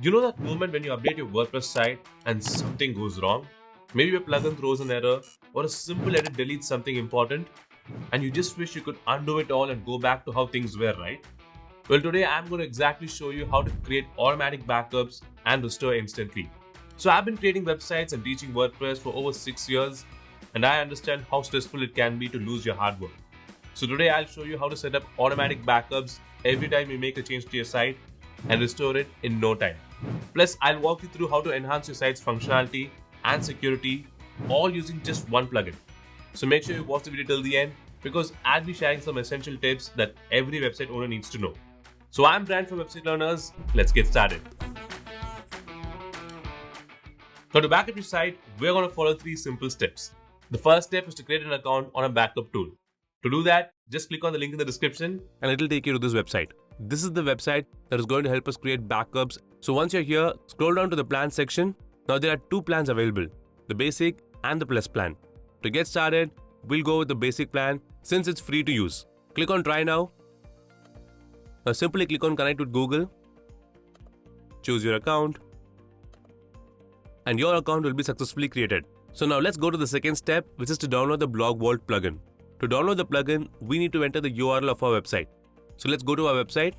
You know that moment when you update your WordPress site and something goes wrong? Maybe your plugin throws an error or a simple edit deletes something important and you just wish you could undo it all and go back to how things were, right? Well, today I'm going to exactly show you how to create automatic backups and restore instantly. So I've been creating websites and teaching WordPress for over 6 years and I understand how stressful it can be to lose your hard work. So today I'll show you how to set up automatic backups every time you make a change to your site and restore it in no time. Plus, I'll walk you through how to enhance your site's functionality and security, all using just one plugin. So make sure you watch the video till the end because I'll be sharing some essential tips that every website owner needs to know. So I'm Brian from Website Learners. Let's get started. Now to backup your site, we're going to follow 3 simple steps. The first step is to create an account on a backup tool. To do that, just click on the link in the description and it'll take you to this website. This is the website that is going to help us create backups. So once you're here, scroll down to the plan section. Now there are 2 plans available, the basic and the plus plan. To get started, we'll go with the basic plan since it's free to use. Click on try now. Now simply click on connect with Google. Choose your account. And your account will be successfully created. So now let's go to the second step, which is to download the Blogvault plugin. To download the plugin, we need to enter the URL of our website. So let's go to our website,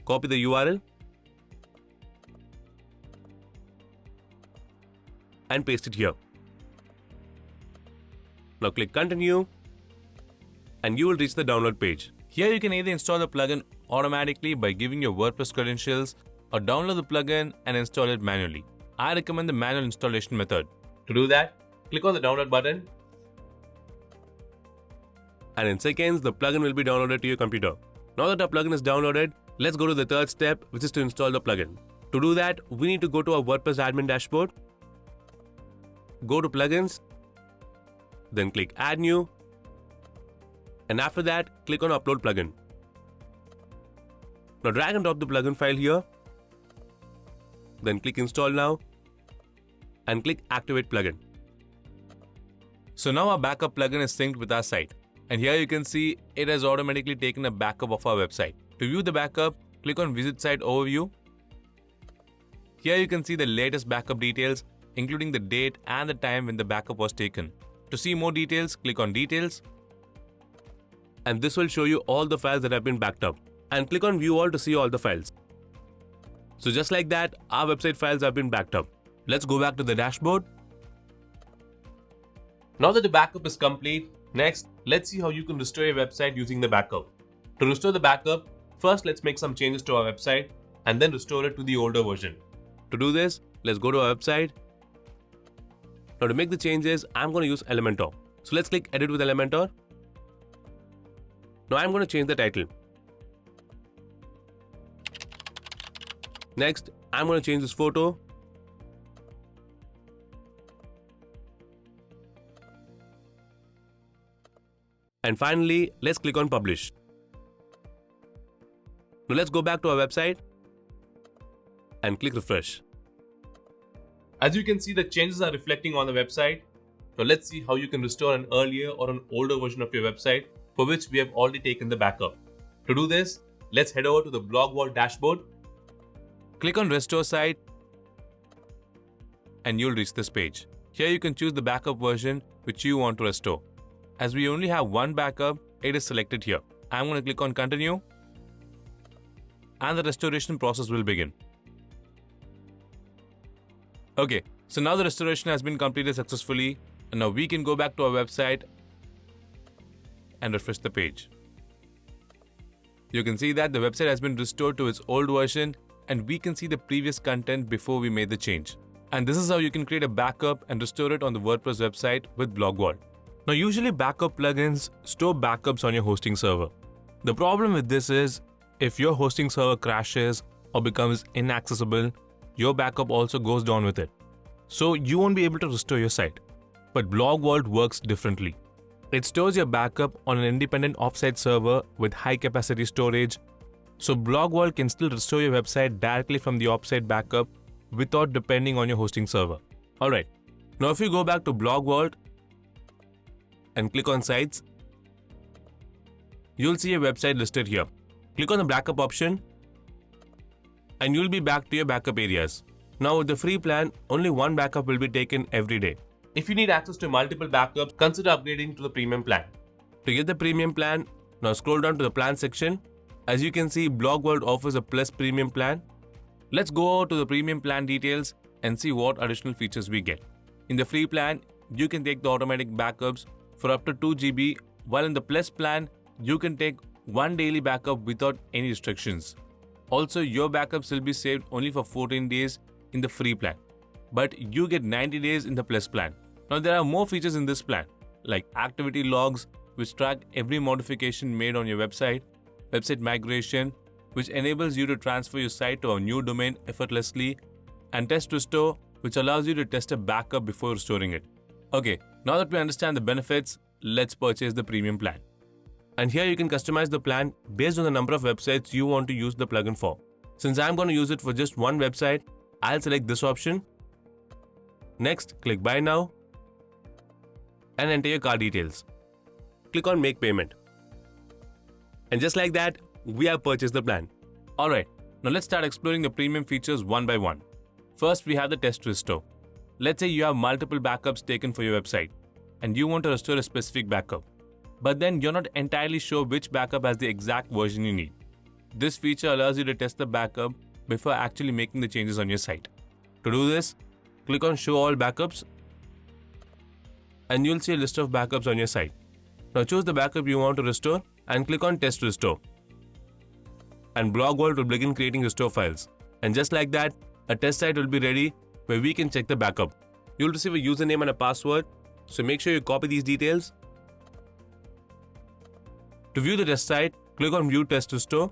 copy the URL, and paste it here. Now click continue, and you will reach the download page. Here you can either install the plugin automatically by giving your WordPress credentials or download the plugin and install it manually. I recommend the manual installation method. To do that, click on the download button. And in seconds, the plugin will be downloaded to your computer. Now that our plugin is downloaded, let's go to the third step, which is to install the plugin. To do that, we need to go to our WordPress admin dashboard, go to plugins, then click add new, and after that, click on upload plugin. Now drag and drop the plugin file here, then click install now, and click activate plugin. So now our backup plugin is synced with our site. And here you can see it has automatically taken a backup of our website. To view the backup, click on Visit Site Overview. Here you can see the latest backup details, including the date and the time when the backup was taken. To see more details, click on Details. And this will show you all the files that have been backed up. And click on View All to see all the files. So just like that, our website files have been backed up. Let's go back to the dashboard. Now that the backup is complete, next, let's see how you can restore your website using the backup. To restore the backup, first let's make some changes to our website and then restore it to the older version. To do this, let's go to our website. Now to make the changes, I'm going to use Elementor. So let's click Edit with Elementor. Now I'm going to change the title. Next, I'm going to change this photo. And finally, let's click on Publish. Now let's go back to our website and click Refresh. As you can see, the changes are reflecting on the website. Now let's see how you can restore an earlier or an older version of your website for which we have already taken the backup. To do this, let's head over to the Blogvault dashboard. Click on Restore Site and you'll reach this page. Here you can choose the backup version which you want to restore. As we only have one backup, it is selected here. I'm going to click on Continue and the restoration process will begin. Okay, so now the restoration has been completed successfully and now we can go back to our website and refresh the page. You can see that the website has been restored to its old version and we can see the previous content before we made the change. And this is how you can create a backup and restore it on the WordPress website with Blogvault. Now usually backup plugins store backups on your hosting server. The problem with this is if your hosting server crashes or becomes inaccessible, your backup also goes down with it. So you won't be able to restore your site. But Blogvault works differently. It stores your backup on an independent offsite server with high capacity storage. So Blogvault can still restore your website directly from the offsite backup without depending on your hosting server. Alright, now if you go back to Blogvault and click on Sites, you'll see a website listed here. Click on the backup option and you'll be back to your backup areas. Now with the free plan, only one backup will be taken every day. If you need access to multiple backups, consider upgrading to the premium plan. To get the premium plan, now scroll down to the plan section. As you can see, Blogvault offers a plus premium plan. Let's go to the premium plan details and see what additional features we get. In the free plan, you can take the automatic backups for up to 2 GB, while in the plus plan, you can take one daily backup without any restrictions. Also, your backups will be saved only for 14 days in the free plan, but you get 90 days in the plus plan. Now there are more features in this plan, like activity logs, which track every modification made on your website migration, which enables you to transfer your site to a new domain effortlessly, and test restore, which allows you to test a backup before restoring it. Okay, now that we understand the benefits, let's purchase the premium plan. And here you can customize the plan based on the number of websites you want to use the plugin for. Since I'm going to use it for just one website, I'll select this option. Next, click Buy Now and enter your card details. Click on Make Payment. And just like that, we have purchased the plan. Alright, now let's start exploring the premium features one by one. First, we have the Test Restore. Let's say you have multiple backups taken for your website and you want to restore a specific backup, but then you're not entirely sure which backup has the exact version you need. This feature allows you to test the backup before actually making the changes on your site. To do this, click on Show All Backups and you'll see a list of backups on your site. Now choose the backup you want to restore and click on Test Restore. And Blogvault will begin creating restore files. And just like that, a test site will be ready where we can check the backup. You'll receive a username and a password, so make sure you copy these details. To view the test site, click on View Test Restore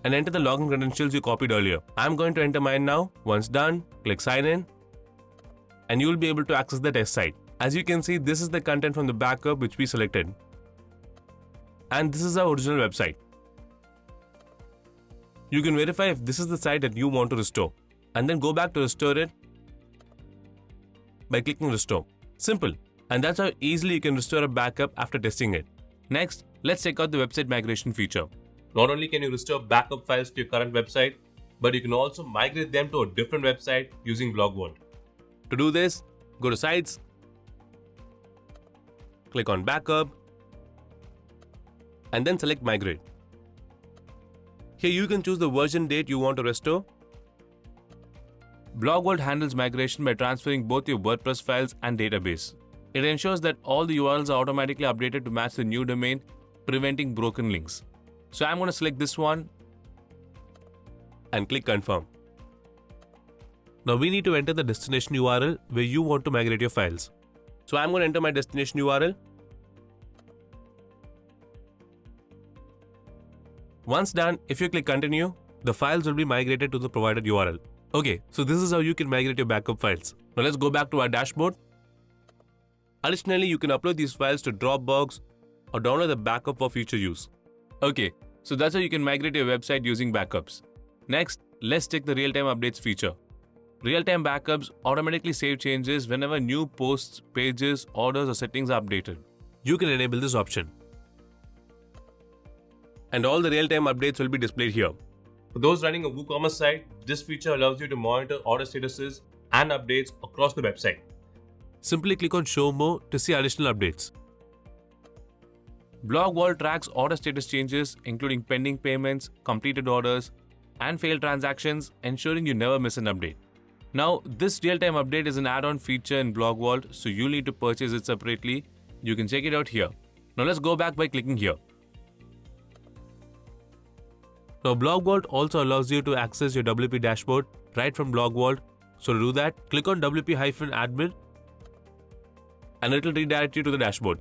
and enter the login credentials you copied earlier. I'm going to enter mine now. Once done, click Sign In and you will be able to access the test site. As you can see, this is the content from the backup which we selected. And this is our original website. You can verify if this is the site that you want to restore and then go back to restore it by clicking Restore. Simple. And that's how easily you can restore a backup after testing it. Next, let's check out the website migration feature. Not only can you restore backup files to your current website, but you can also migrate them to a different website using Blogvault. To do this, go to Sites, click on Backup, and then select Migrate. Here you can choose the version date you want to restore. Blogvault handles migration by transferring both your WordPress files and database. It ensures that all the URLs are automatically updated to match the new domain, preventing broken links. So I'm going to select this one and click Confirm. Now we need to enter the destination URL where you want to migrate your files. So I'm going to enter my destination URL. Once done, if you click Continue, the files will be migrated to the provided URL. Okay, so this is how you can migrate your backup files. Now let's go back to our dashboard. Additionally, you can upload these files to Dropbox or download the backup for future use. Okay, so that's how you can migrate your website using backups. Next, let's check the real-time updates feature. Real-time backups automatically save changes whenever new posts, pages, orders or settings are updated. You can enable this option. And all the real-time updates will be displayed here. For those running a WooCommerce site, this feature allows you to monitor order statuses and updates across the website. Simply click on Show More to see additional updates. Blogvault tracks order status changes, including pending payments, completed orders, and failed transactions, ensuring you never miss an update. Now, this real-time update is an add-on feature in Blogvault, so you'll need to purchase it separately. You can check it out here. Now let's go back by clicking here. Now Blogvault also allows you to access your WP dashboard right from Blogvault. So to do that, click on WP-admin and it will redirect you to the dashboard.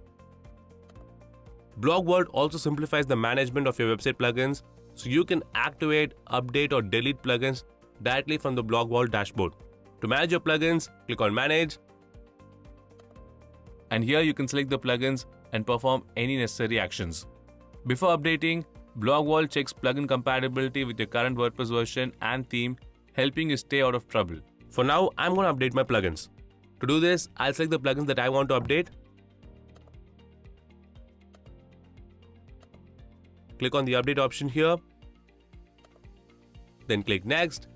Blogvault also simplifies the management of your website plugins, so you can activate, update or delete plugins directly from the Blogvault dashboard. To manage your plugins, click on Manage. And here you can select the plugins and perform any necessary actions. Before updating, Blogvault checks plugin compatibility with your current WordPress version and theme, helping you stay out of trouble. For now, I'm going to update my plugins. To do this, I'll select the plugins that I want to update. Click on the update option here. then click Next,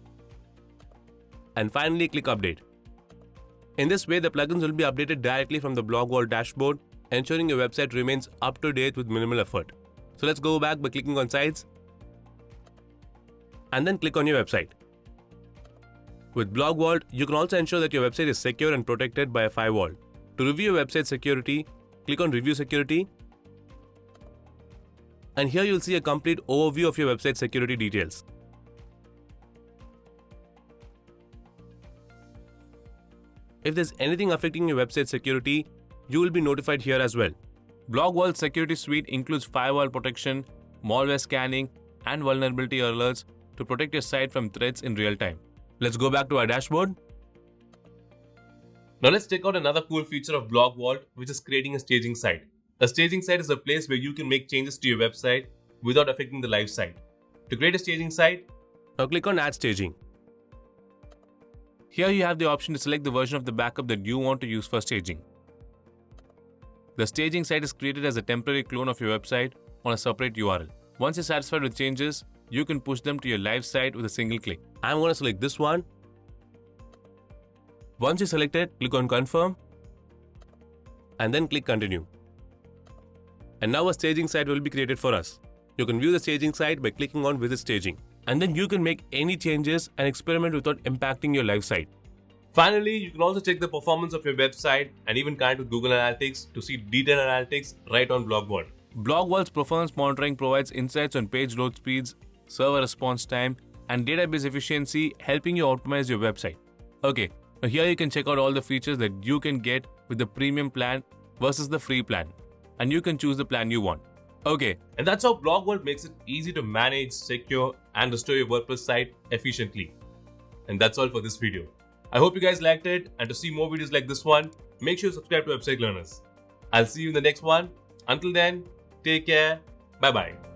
and finally click Update. In this way, the plugins will be updated directly from the Blogvault dashboard, ensuring your website remains up to date with minimal effort. So let's go back by clicking on Sites and then click on your website. With Blogvault, you can also ensure that your website is secure and protected by a firewall. To review your website security, click on Review Security. And here you'll see a complete overview of your website security details. If there's anything affecting your website security, you will be notified here as well. Blogvault Security Suite includes firewall protection, malware scanning, and vulnerability alerts to protect your site from threats in real time. Let's go back to our dashboard. Now let's check out another cool feature of Blogvault, which is creating a staging site. A staging site is a place where you can make changes to your website without affecting the live site. To create a staging site, now click on Add Staging. Here you have the option to select the version of the backup that you want to use for staging. The staging site is created as a temporary clone of your website on a separate URL. Once you're satisfied with changes, you can push them to your live site with a single click. I'm going to select this one. Once you select it, click on Confirm and then click Continue. And now a staging site will be created for us. You can view the staging site by clicking on Visit Staging. And then you can make any changes and experiment without impacting your live site. Finally, you can also check the performance of your website and even connect with Google Analytics to see detailed analytics right on Blogvault. Blogvault's performance monitoring provides insights on page load speeds, server response time, and database efficiency, helping you optimize your website. Okay, now here you can check out all the features that you can get with the premium plan versus the free plan, and you can choose the plan you want. Okay, and that's how Blogvault makes it easy to manage, secure, and restore your WordPress site efficiently. And that's all for this video. I hope you guys liked it, and to see more videos like this one, make sure you subscribe to Website Learners. I'll see you in the next one. Until then, take care. Bye bye.